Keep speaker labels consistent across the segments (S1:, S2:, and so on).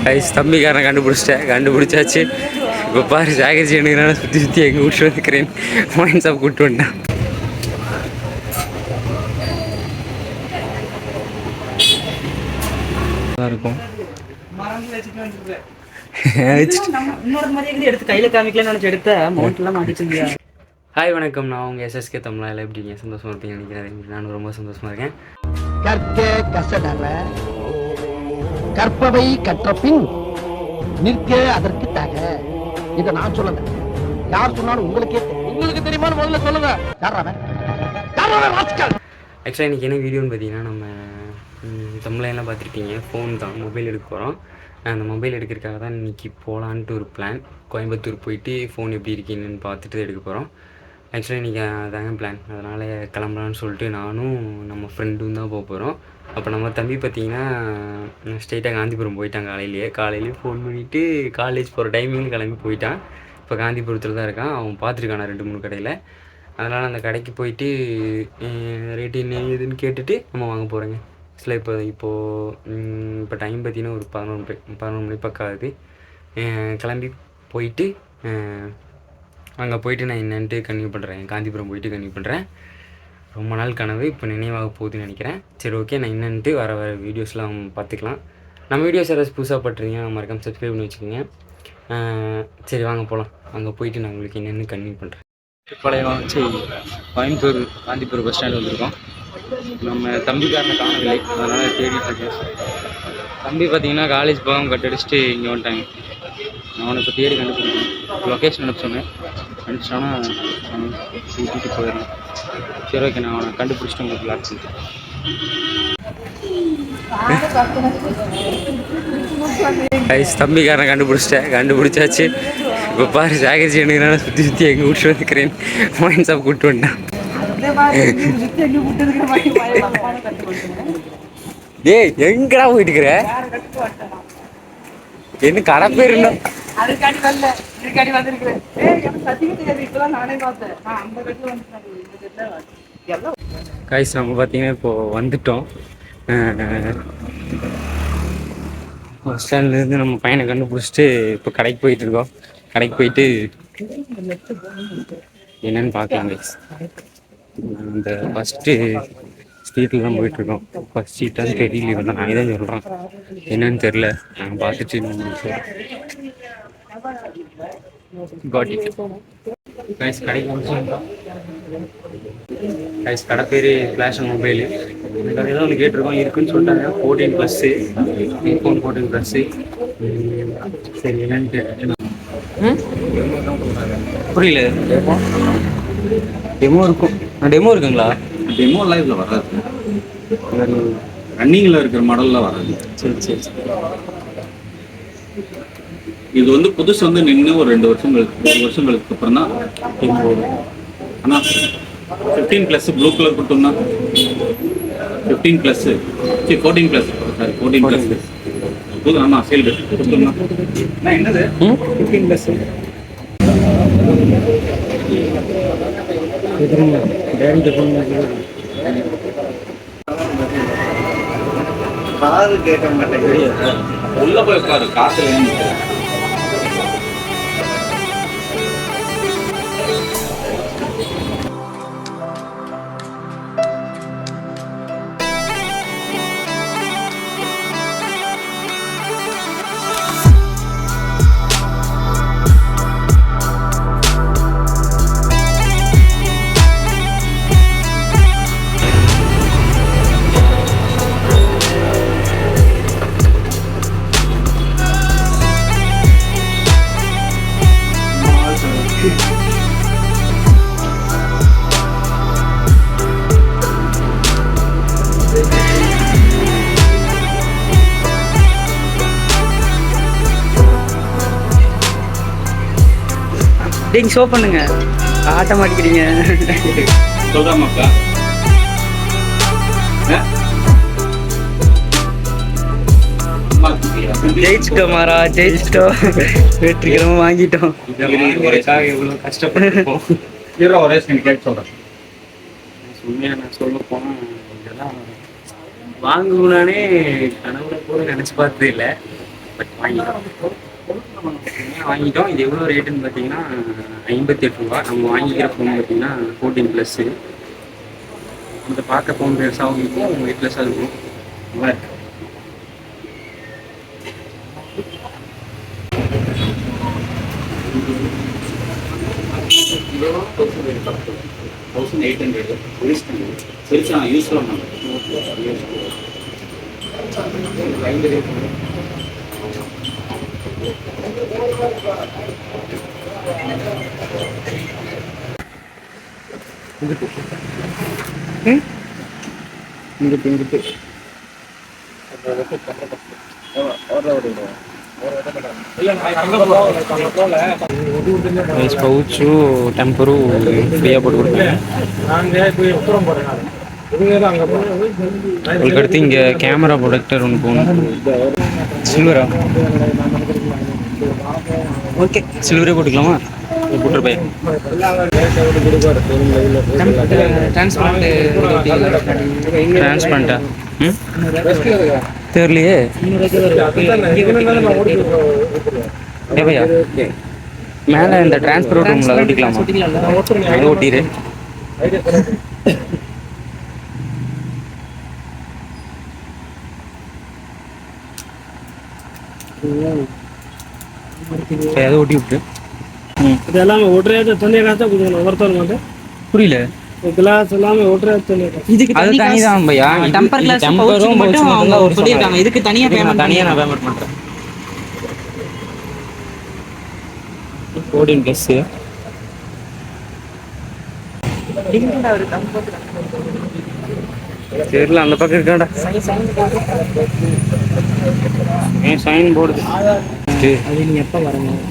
S1: Guys தம்பிக்காரன் கண்டுபிடிச்சாச்சு. இப்போ பாரு ஜாகரி செய்யணுங்கிறனால சுற்றி சுற்றி எங்கே விட்டு வந்துக்கிறேன். மைண்ட் ஷாப் கூப்பிட்டு வந்துட்டேன். இருக்கும் ஹாய் வணக்கம், நான் உங்கள் எஸ்எஸ்கே தமிழ். எப்படிங்க சந்தோஷமாக இருப்பீங்க நினைக்கிறேன். நான் ரொம்ப சந்தோஷமாக இருக்கேன்.
S2: கற்பவை கற்ற பின் நிற்க அதற்கு தக. இதை நான் சொல்லல, யார் சொன்னாலும் உங்களுக்கு தெரியுமா முதல்ல சொல்லுங்க.
S1: ஆக்சுவலாக இன்றைக்கி என்ன வீடியோன்னு பார்த்தீங்கன்னா, நம்ம தமிழ்லாம் பார்த்துருப்பீங்க, ஃபோன் தான் மொபைல் எடுக்க போகிறோம். அந்த மொபைல் எடுக்கிறதுக்காக தான் இன்றைக்கி போகலான்ட்டு ஒரு பிளான். கோயம்புத்தூர் போயிட்டு ஃபோன் எப்படி இருக்குன்னு பார்த்துட்டு எடுக்க போகிறோம். ஆக்சுவலாக இன்றைக்கி அதாங்க பிளான். அதனால் கிளம்பலான்னு சொல்லிட்டு நானும் நம்ம ஃப்ரெண்டும் தான் போக போகிறோம். அப்போ நம்ம தம்பி பார்த்திங்கன்னா ஸ்ட்ரெயிட்டாக காந்திபுரம் போயிட்டான். காலையிலேயே ஃபோன் பண்ணிவிட்டு காலேஜ் போகிற டைமிங் கிளம்பி போயிட்டான். இப்போ காந்திபுரத்தில் தான் இருக்கான். அவன் பார்த்துருக்கான் 2-3 கடையில். அதனால் அந்த கடைக்கு போயிட்டு ரேட்டு என்ன ஏதுன்னு கேட்டுட்டு நம்ம வாங்க போகிறோங்க. ஆக்சுவலாக இப்போ டைம் பார்த்திங்கன்னா ஒரு 11 மணி பக்கம் ஆகுது. கிளம்பி போயிட்டு அங்கே போயிட்டு நான் என்னன்ட்டு கன்டினியூ பண்ணுறேன். காந்திபுரம் போயிட்டு கன்டினியூ பண்ணுறேன். ரொம்ப நாள் கனவு இப்போ நினைவாக போகுதுன்னு நினைக்கிறேன். சரி, ஓகே, நான் என்னன்ட்டு வர வீடியோஸ்லாம் பார்த்துக்கலாம். நம்ம வீடியோஸ் யாராவது புதுசாக பட்டுறீங்க, மறக்காம சப்ஸ்கிரைப் பண்ணி வச்சுக்கோங்க. சரி, வாங்க போகலாம். அங்கே போயிட்டு நான் உங்களுக்கு என்னென்னு கன்டினியூ பண்ணுறேன். கோயம்புத்தூர் காந்திபுரம் பஸ் ஸ்டாண்டு வந்திருக்கோம். நம்ம தம்பிக்காரனை காணவில்லை, அதனால் தேடிட்டு இருக்கேன். தம்பி பார்த்தீங்கன்னா காலேஜ் போகாமல் கட்டடிச்சுட்டு இங்கே வந்துட்டாங்க. நான் அவனை இப்போ தேடி கண்டுபிடிக்கணும். லொக்கேஷன் அனுப்பிச்சோன்னேன், அனுப்பிச்சானா கூட்டிகிட்டு போயிடலாம். சரி, ஓகே, நான் அவனை கண்டுபிடிச்சிட்டு உங்களுக்கு லாக் பண்ணிட்டேன். தம்பிக்காரன் கண்டுபிடிச்சாச்சு. இப்போ பாரு ஜாகரி செய்யணுங்கிறனால சுற்றி சுற்றி எங்கே விட்டு வந்துக்கிறேன். மைண்ட் ஷாப் கூப்பிட்டு வந்துட்டான். ஏய், எங்கடா போயிட்டு இருக்கிற? என்ன கடை பேர் என்ன? கைஸ், நம்ம பார்த்தீங்கன்னா இப்போது வந்துட்டோம். பஸ் ஸ்டாண்ட்லேருந்து நம்ம பையனை கண்டுபிடிச்சிட்டு இப்போ கடைக்கு போயிட்டுருக்கோம். கடைக்கு போயிட்டு என்னென்னு பார்க்கலாம் கைஸ். அந்த ஃபஸ்ட்டு ஸ்ட்ரீட்டில் தான் போயிட்டுருக்கோம். ஃபஸ்ட் ஸ்ட்ரீட்டாக தெரியல, இவன் தான் நான் தான் சொல்கிறேன். என்னன்னு தெரில, நாங்கள் பார்த்துட்டு கைஸ் கடைக்கு வந்துட்டோம். கைஸ் கடை பேர் ஃப்ளாஷ் மொபைலு. இந்த கடையில் ஒன்று கேட்டிருக்கோம், இருக்குன்னு சொல்லிட்டாங்க. 14+, ஐஃபோன் 14+. சரி, என்னன்னு கேட்டு புரியல. டெமோ இருக்கும். டெமோ இருக்குங்களா?
S3: டெமோ லைவ்ல வராது, ரன்னிங்ல இருக்கிற மாடல்ல வராது.
S1: சரி சரி சரி.
S3: இது வந்து புதுசு வந்து நின்று ஒரு 2 வருஷங்களுக்கு அப்புறம் தான் டெமோ. ஆனால் 15+ ப்ளூ கலர் கொடுத்தோம்னா 15+, சரி 14+, சாரி 14+. புது, ஆமாம், சீல்டு கொடுத்தோம்னா என்னது 15+.
S2: காது கேட்க மாட்டேங்குது.
S3: உள்ள போய் உட்காரு, காசு
S1: டேய், ஷோ பண்ணுங்க, ஆட்ட மாட்டிக்கிறீங்க.
S3: சொல்றாமாக்கா
S1: ஜெயிச்சிட்டோம் மாறா, ஜெயிச்சிட்டோம், வெற்றிகரமாக வாங்கிட்டோம். எவ்வளோ கஷ்டப்பட்டுருப்போம்.
S3: ஒரே கேட்டு சொல்கிறேன்.
S1: உண்மையாக நான் சொல்ல போனால் இதெல்லாம் வாங்கணும்னானே கனவுல கூட நினச்சி பார்த்தது இல்லை. பட் வாங்கிட்டோம். இது எவ்வளோ ரேட்டுன்னு பார்த்தீங்கன்னா 58 ரூபா. நம்ம வாங்கிக்கிற ஃபோன் பார்த்தீங்கன்னா 14 ப்ளஸ்ஸு. இந்த பார்க்க ஃபோன் பெருசாகவும் இருக்கும், 8 ப்ளஸ்ஸாக இருக்கும். நல்லா இருக்கு.
S3: பெருசா யூஸ் பண்ணலாம்.
S1: இங்கிட்டு பவுச்சு டெம்பரும் ஃப்ரீயாக போட்டு கொடுத்தேன். உங்களுக்கு அடுத்து இங்கே கேமரா ப்ரொடக்டர் ஒன்று போகணும். சில்வரா? ஓகே, சில்வரே போட்டுக்கலாமா? போட்டுருப்பேன். டிரான்ஸ்பரண்டா? தெரியலையே. ஏவையா மேலே இந்த டிரான்ஸ்பர் ஓட்டுங்களா? ஓட்டிக்கலாமா? அது ஓட்டிடு. அதை ஓட்டி விட்டு
S4: இதெல்லாம் ஒட்டுறது தண்ணியை காசா கொடுக்கணும் ஒருத்தர் மட்டும்.
S1: புரியல.
S4: கிளாஸ் எல்லாமே ஒட்டுறது தண்ணி. இதுக்கு
S1: அது தனி தான் பையா.
S5: டெம்பர் கிளாஸ் பவுச்சுக்கு மட்டும் அவங்க சொல்லிருக்காங்க. இதுக்கு தனியா பேமெண்ட்
S1: நான் பேமெண்ட் பண்றேன். 14 ப்ளஸ் தெரியல. அந்த பக்கம் இருக்காடா சைன் போர்டு.
S5: அது நீங்க எப்ப வரணும்?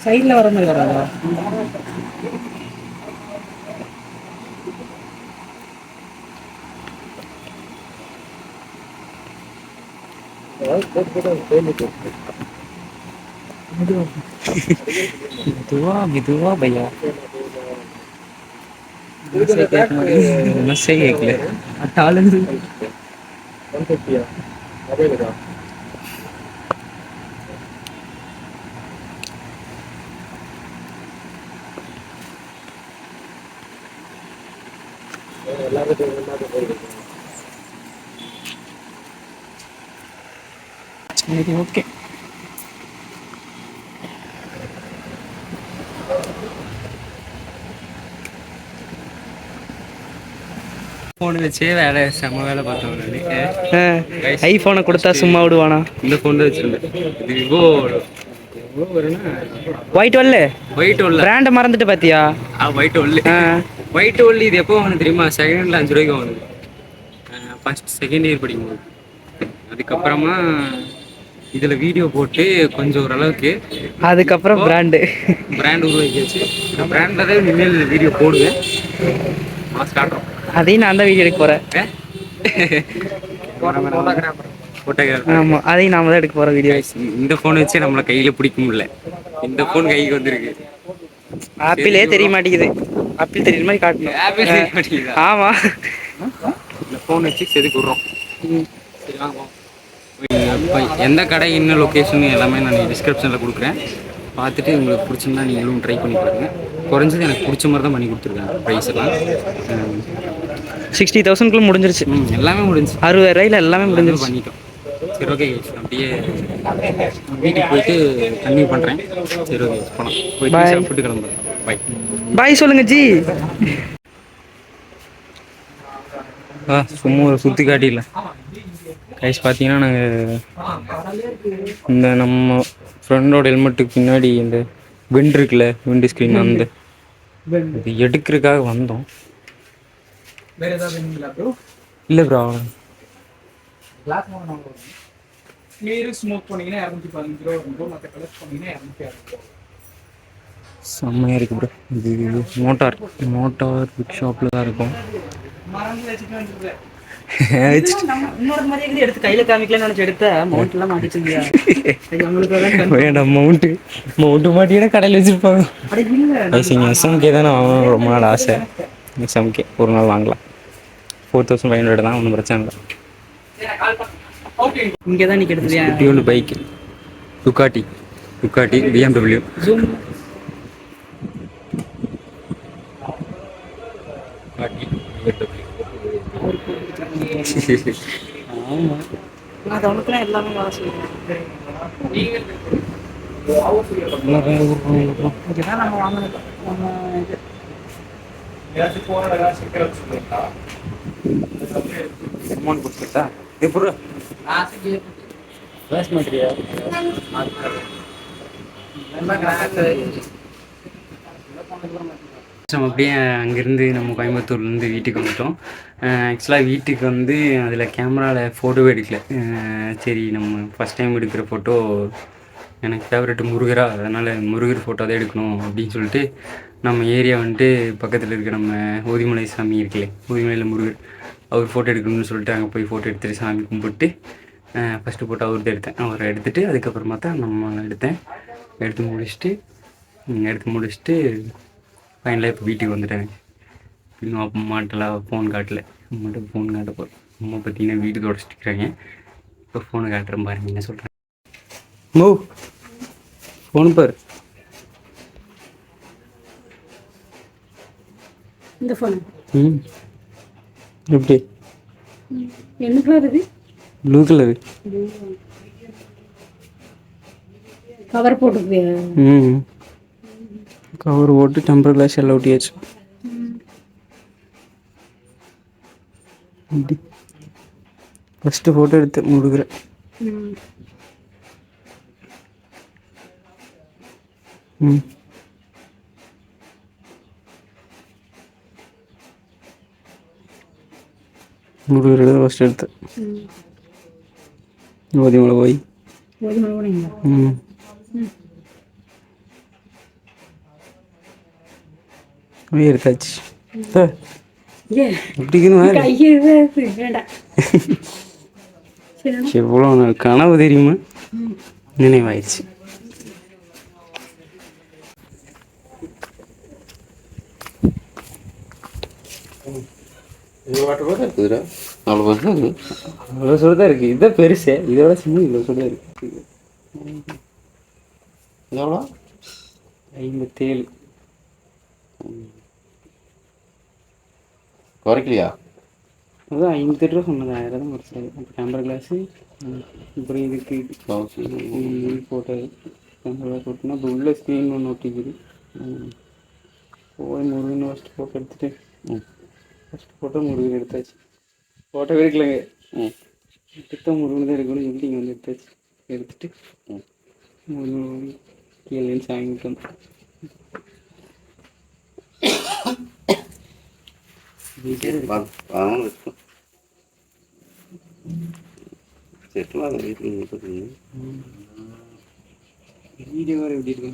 S5: சைட்ல வர மாதிரி வராதா?
S1: மெதுவா பையா. நசை கேட்கல.
S5: அட்டாலந்து சரி, ஓகே.
S1: ஃபோன் வச்சே வேலை செம்ம வேலை பார்த்தோம்.
S5: ஐபோனை கொடுத்தா சும்மா விடுவானா?
S1: இந்த ஃபோன் தான் வச்சிருந்தேன். இது விவோ. எவ்வளோ வரும்னா
S5: ஒயிட் ஒல்லு.
S1: ஒயிட் ஒல்ல
S5: பிராண்டை மறந்துட்டு பாத்தியா?
S1: ஒயிட் ஒல்லு. ஒயிட் ஒல்லு இது எப்போ வாங்கினது தெரியுமா? செகண்ட் ஹேண்டில் 5 ரூபாய்க்கு வாங்கினது. ஃபர்ஸ்ட் செகண்ட் இயர் படிக்கும்போது. அதுக்கப்புறமா இதில் வீடியோ போட்டு கொஞ்சம் ஓரளவுக்கு
S5: அதுக்கப்புறம் பிராண்டு
S1: உருவாக்கியாச்சு. பிராண்டில் தான் இனிமேல் வீடியோ போடுவேன். மாஸ் காட்டுறோம்.
S5: அதையும் நான் தான் வீடியோ எடுக்க போறேன்.
S1: ஃபோட்டோகிராஃபர்.
S5: ஆமா, அதையும் நாம தான் எடுக்க போறோம் வீடியோ.
S1: இந்த ஃபோன் வச்சு நம்மளை கையில் பிடிக்க முடியல. இந்த ஃபோன் கைக்கு வந்திருக்கு.
S5: ஆப்பிளே தெரிய மாட்டேங்குது. ஆப்பிள் தெரியுற மாதிரி காட்டணும்.
S1: ஆப்பிள் தெரிய மாட்டேங்குதா?
S5: ஆமா.
S1: இந்த ஃபோன் வச்சு செதுக்கு விட்றோம். சரி வாங்க. எந்த கடை என்ன லொக்கேஷன் எல்லாமே நான் டிஸ்கிரிப்ஷனில் கொடுக்குறேன். பார்த்துட்டு உங்களுக்கு பிடிச்சிருந்தா நீங்களும் ட்ரை பண்ணி பாருங்க. குறைஞ்சது எனக்கு பிடிச்ச மாதிரி தான் பண்ணி கொடுத்துருக்காங்க. ப்ரைஸ் எல்லாம்
S5: 60,000 முடிஞ்சிருச்சு.
S1: எல்லாமே முடிஞ்சு
S5: 60,000 ரூபாயில எல்லாமே முடிஞ்சிருச்சு.
S1: பண்ணிட்டோம். சரி ஓகே, அப்படியே வீட்டுக்கு போயிட்டு கன்டினியூ பண்ணுறேன். சரி ஓகே, போனோம். போயிட்டு சாப்பிட்டு கிளம்புறேன். பை
S5: பாய் சொல்லுங்க ஜி.
S1: சும்மா ஒரு சுற்றி காட்டிடல கைஸ். பார்த்தீங்கன்னா நாங்கள் இந்த நம்ம ஃப்ரெண்டோட ஹெல்மெட்டுக்கு பின்னாடி இந்த விண்ட் இருக்குல்ல, விண்டு ஸ்க்ரீன், அந்த இது எடுக்கிறதுக்காக வந்தோம். இல்லை ப்ரோ, செம்மையாக இருக்குது ப்ரோ. இது மோட்டார் புக் ஷாப்பில் தான் இருக்கும்.
S5: இன்னொரு மாதிரி இருக்குது, எடுத்து கையில காமிக்கலன்னு நினைச்சு எடுத்த மவுண்ட் எல்லாம் மாட்டிச்சிருக்கியா?
S1: வேண்டாம் மவுண்ட்டு மாட்டினா கடையில் வச்சுருப்பாங்க. எஸ்எம்கே தான் நான் வாங்கணும் ரொம்ப நாள் ஆசை. எஸ்எம்கே ஒரு நாள் வாங்கலாம். 4500 தான், ஒன்றும் பிரச்சனை இல்லை.
S5: இங்கதான் நீ கெடுத்துறியா?
S1: ஒன்று பைக்கு டுக்காட்டி BMW.
S5: ஜூம்
S1: ஆமாம்,
S5: அது அவனுக்குலாம் எல்லாமே வேலை செய்யும். இங்கதான் நம்ம வாங்கணும். நம்ம இது
S1: அமௌண்ட் கொடுத்துட்டா எப்படி வேஸ்ட் மாட்டியா? நம்ம அப்படியே அங்கேருந்து நம்ம கோயம்புத்தூர்லேருந்து வீட்டுக்கு வந்துட்டோம். ஆக்சுவலாக வீட்டுக்கு வந்து அதில் கேமராவில் ஃபோட்டோவே எடுக்கல. சரி நம்ம ஃபஸ்ட் டைம் எடுக்கிற ஃபோட்டோ, எனக்கு ஃபேவரெட்டு முருகரா, அதனால் முருகர் ஃபோட்டோ தான் எடுக்கணும் அப்படின்னு சொல்லிட்டு நம்ம ஏரியா வந்துட்டு பக்கத்தில் இருக்க நம்ம ஓதிமலை சாமி இருக்குல்ல, ஓதிமலையில் முருகர், அவர் ஃபோட்டோ எடுக்கணும்னு சொல்லிட்டு அங்கே போய் ஃபோட்டோ எடுத்துகிட்டு சாமி கும்பிட்டு ஃபஸ்ட்டு ஃபோட்டோ அவர்தான் எடுத்தேன். அவரை எடுத்துகிட்டு அதுக்கப்புறமா தான் நம்ம எடுத்து முடிச்சுட்டு ஃபைனலாக இப்போ வீட்டுக்கு வந்துட்டேன். இன்னும் அம்மாட்டெல்லாம் ஃபோன் காட்டல, அம்மாட்ட ஃபோன் காட்ட போகிறேன். அம்மா பார்த்தீங்கன்னா வீடு தொடச்சிட்டு இருக்கிறாங்க. இப்போ ஃபோனை காட்டுறேன் பாருங்க என்ன சொல்கிறேன். ஃபோன் பாரு.
S6: இந்த ஃபோன்
S1: எப்படி
S6: என்ன கலர் இது?
S1: Blue colour.
S6: கவர் போட்டுக்குவியா?
S1: கவர் போட்டு டெம்பர் கிளாஸ் எல்லாம் ஒட்டியாச்சு. அப்படி ஃபஸ்ட்டு ஃபோட்டோ எடுத்து முடுக்கிறேன். முடுகிற ஃபஸ்ட்டு எடுத்தேன். ஓதிமலை போய் எடுத்தாச்சு. எவ்வளோ நாள் கனவு தெரியுமா, நினைவாயிடுச்சு. அவ்வளோ சுடுதான் இருக்கு. இதுதான் பெருசு, இதோட சின்ன இவ்வளோ சுடுதான் இருக்கு. எவ்வளோ? 57.
S7: குறைக்கலையா?
S1: அதான் 58 ரூபா சொன்னது, 1000 தான் குறைச்சாரு. அப்புறம் டெம்பர் கிளாஸு, அப்புறம் இதுக்கு ஃபோட்டோ டெம்பர் கிளாஸ் போட்டோன்னா இப்போ உள்ள ஸ்க்ரீன் ஒன்று ஒட்டிக்குது. போய் முருகன் ஃபஸ்ட்டு ஃபோட்டோ எடுத்துகிட்டு ஃபஸ்ட்டு ஃபோட்டோ முருகன் எடுத்தாச்சு. ஃபோட்டோ எடுக்கலைங்க, எடுத்த முருகன் தான் எடுக்கணும் சொல்லி இங்கே வந்து எடுத்துட்டு முருகன் கீழே சாங்கிட்டு வந்தோம். வீடியோ வேறு எப்படி இருக்கு?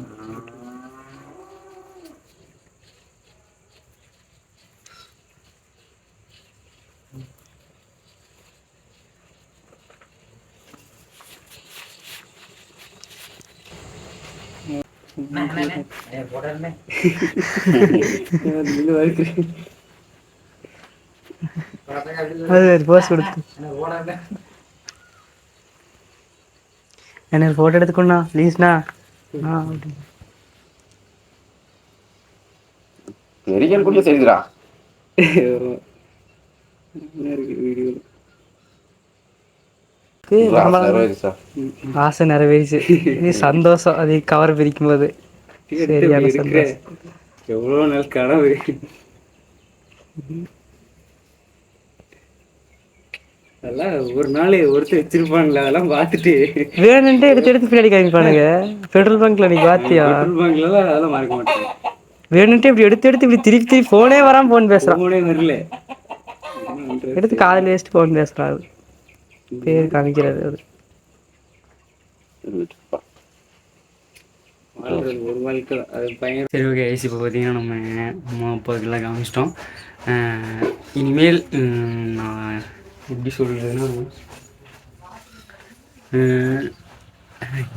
S5: போஸ் கொடுத்து எனக்கு ஃபோட்டோ எடுத்துக்கொண்டா ப்ளீஸ்ண்ணா.
S7: பெரிய கூட சரிதுரா
S5: ஆசை நிறைவேறிச்சு. நீ சந்தோஷம், அது கவர் பிரிக்கும் போது சரியான சந்தோஷம்.
S1: எவ்வளோ நாள் கனவு. அதெல்லாம் ஒரு நாள் ஒருத்தர் வச்சிருப்பாங்களா, அதெல்லாம் பார்த்துட்டு
S5: வேணுன்ட்டு எடுத்து பின்னாடி காமிப்பானுங்க. பெட்ரோல் பங்க்ல நீ பாத்தியா?
S1: பெட்ரோல் பங்க்லாம் அதெல்லாம் மறக்க மாட்டேன்.
S5: வேணுன்ட்டு இப்படி எடுத்து இப்படி திருப்பி போனே வராம போன் பேசுறான்.
S1: போனே வரல,
S5: எடுத்து காதில் வேஸ்ட் போன் பேசுறாரு. பேர் காமிக்கிறது அது
S1: ஒரு வாழ்க்கை அது பையன். சரி ஓகே ஐசி, இப்போ பார்த்தீங்கன்னா நம்ம அம்மா அப்பாவுக்கெல்லாம் காமிச்சிட்டோம். இனிமேல் நான் எப்படி சொல்கிறதுன்னா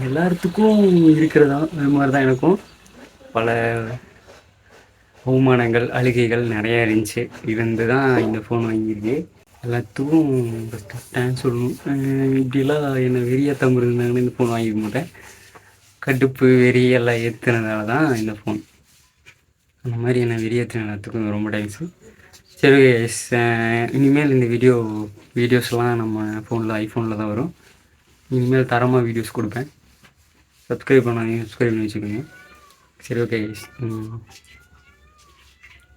S1: எல்லாத்துக்கும் இருக்கிறதா அது மாதிரி தான் எனக்கும் பல அவமானங்கள் அழுகைகள் நிறையா இருந்துச்சு. இருந்து தான் இந்த ஃபோன் வாங்கியிருக்கு. எல்லாத்துக்கும் ஃபஸ்ட்டு தேங்க்ஸ் சொல்லணும். இப்படிலாம் என்னை வெறியாத்தாமல் இருந்தாங்கன்னு இந்த ஃபோன் வாங்கிக்க மாட்டேன். கடுப்பு வெறி எல்லாம் ஏற்றுனதால தான் இந்த ஃபோன். அந்த மாதிரி என்னை வெறியேற்றின எல்லாத்துக்கும் ரொம்ப தேங்க்ஸு. சரி இனிமேல் இந்த வீடியோஸ்லாம் நம்ம ஃபோனில் ஐஃபோனில் தான் வரும். இனிமேல் தரமாக வீடியோஸ் கொடுப்பேன். சப்ஸ்கிரைப் பண்ணி வச்சுக்கோங்க. சரி ஓகே கைஸ்.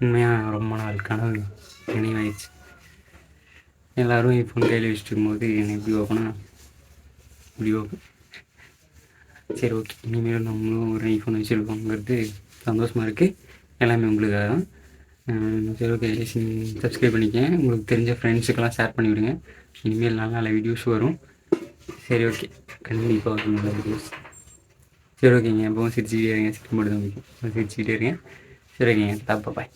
S1: உண்மையாக ரொம்ப நாள் கனவு நினைவாயிடுச்சு. எல்லோரும் ஐஃபோன் கையில் வச்சுட்டு இருக்கும்போது என்னை எப்படி ஓப்பனா இப்படி ஓப்பன். சரி ஓகே, இனிமேல் நம்மளும் ஒரு ஐஃபோன் வச்சுருக்கோங்கிறது சந்தோஷமாக இருக்குது. எல்லாமே உங்களுக்காக தான். சரி ஓகே, சப்ஸ்கிரைப் பண்ணிக்கங்க. உங்களுக்கு தெரிஞ்ச ஃப்ரெண்ட்ஸுக்கெல்லாம் ஷேர் பண்ணிவிடுங்க. இனிமேல் நல்ல நல்ல வீடியோஸ் வரும். சரி ஓகே, கண்டிப்பாக வரும் நல்ல வீடியோஸ். சரி ஓகேங்க, எப்பவும் சிரிச்சுக்கிட்டே இருங்க. சிரிக்கும் போது தான் சிரிச்சுக்கிட்டே இருங்க. சரி ஓகேங்க, பாய்.